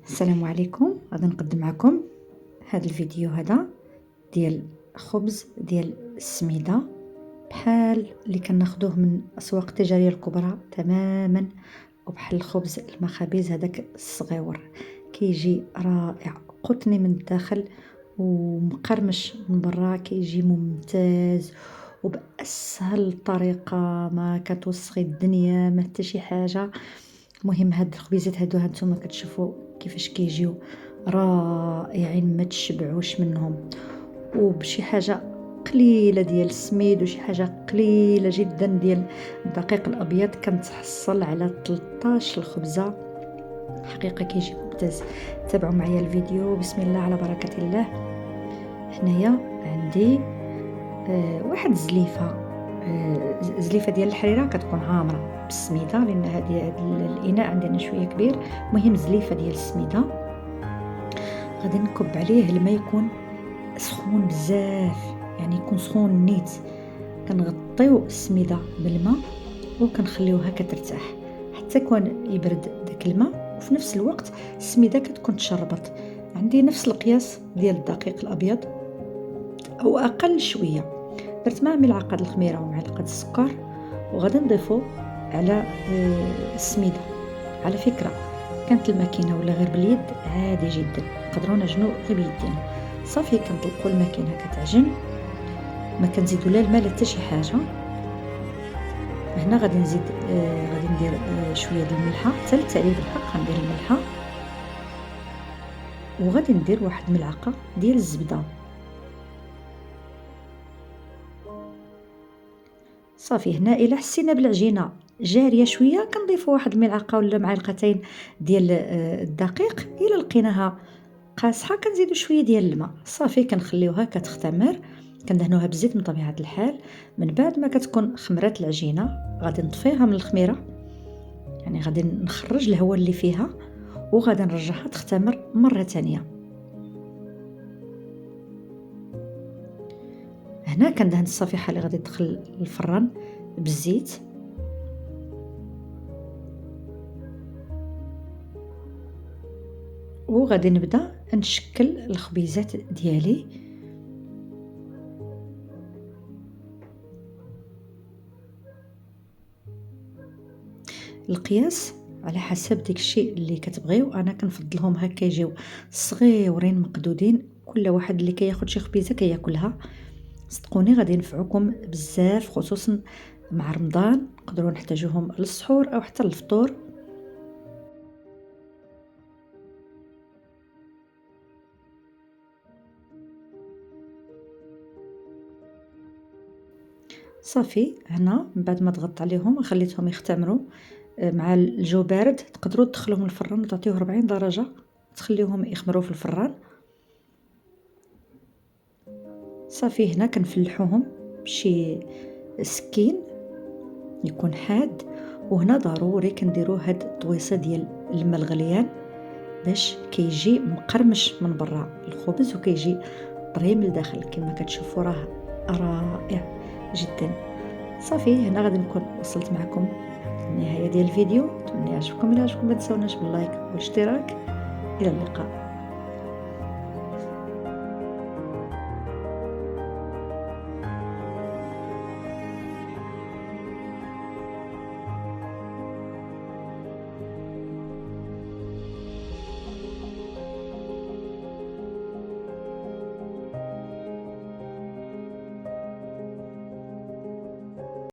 السلام عليكم. غادي نقدم معكم هذا الفيديو هذا ديال خبز ديال السميده بحال اللي كناخذوه من اسواق التجاريه الكبرى تماما، وبحال الخبز المخابز هذاك الصغيور كيجي رائع قطني من الداخل ومقرمش من برا، كيجي ممتاز وباسهل طريقه، ما كتوسخي الدنيا ما حتى شي حاجه. المهم هاد الخبيزات هادو هانتوما كتشوفوا كيفاش كيجيو رائعين ما تشبعوش منهم، وبشي حاجه قليله ديال السميد وشي حاجه قليله جدا ديال الدقيق الابيض كنتحصل على 13 الخبزه. حقيقه كيجي ممتاز. تابعوا معايا الفيديو بسم الله على بركه الله. هنايا عندي واحد زليفه ديال الحريره كتكون عامره بالسميده، لان هذا الاناء عندنا شويه كبير. مهم زليفه ديال السميده غادي نكب عليه الماء يكون سخون بزاف، يعني يكون سخون نيت. كنغطيو السميده بالماء وكنخليوها كترتاح حتى كون يبرد داك الماء، وفي نفس الوقت السميده كتكون تشربت. عندي نفس القياس ديال الدقيق الابيض او اقل شويه، درت مع ملعقه الخميره ومعلقه السكر، وغادي نضيفو على السميده. على فكره كانت الماكينه ولا غير باليد عادي جدا، نقدروا نعجنو غير بيدينا. صافي كنطلقوا الماكينه كتعجن، ما كنزيدوا لا الماء لا حتى شي حاجه. هنا غادي نزيد غادي ندير شويه ديال الملحه، حتى للتعليل الحق غندير الملحه، وغادي ندير واحد ملعقه ديال الزبده. صافي هنا الا حسينا بالعجينه جاريه شويه كنضيفوا واحد الملعقه ولا معلقتين ديال الدقيق. الا لقيناها قاصحه كنزيدوا شويه ديال الماء. صافي كنخليوها كتختمر، كندهنوها بالزيت من طبيعه الحال. من بعد ما كتكون خمرات العجينه غادي نطفيها من الخميره، يعني غادي نخرج الهواء اللي فيها وغادي نرجعها تختمر مره ثانيه. هنا كندهن الصفيحه اللي غادي تدخل الفران بالزيت، وغادي نبدا نشكل الخبيزات ديالي. القياس على حسب داك الشيء اللي كتبغيو، انا كنفضلهم هكا يجيو صغيورين مقدودين، كل واحد اللي كياخد شي خبيزه كياكلها. صدقوني غادي ينفعوكم بزاف، خصوصا مع رمضان نقدروا نحتاجوهم للسحور او حتى للفطور. صافي هنا من بعد ما ضغطت عليهم وخليتهم يختمروا مع الجو بارد، تقدروا تدخلوهم الفران وتعطيوه 40 درجه تخليوهم يخمروا في الفران. صافي هنا كنفلحوهم بشي سكين يكون حاد، وهنا ضروري كنديروا هاد الطويصه ديال الماء الغليان باش كيجي مقرمش من برا الخبز وكيجي طري من الداخل. كما كتشوفوا راه رائع جدا. صافي هنا غادي نكون وصلت معكم النهايه ديال الفيديو. نتمنى يعجبكم. الا عجبكم ما تنساوناش باللايك والاشتراك. الى اللقاء.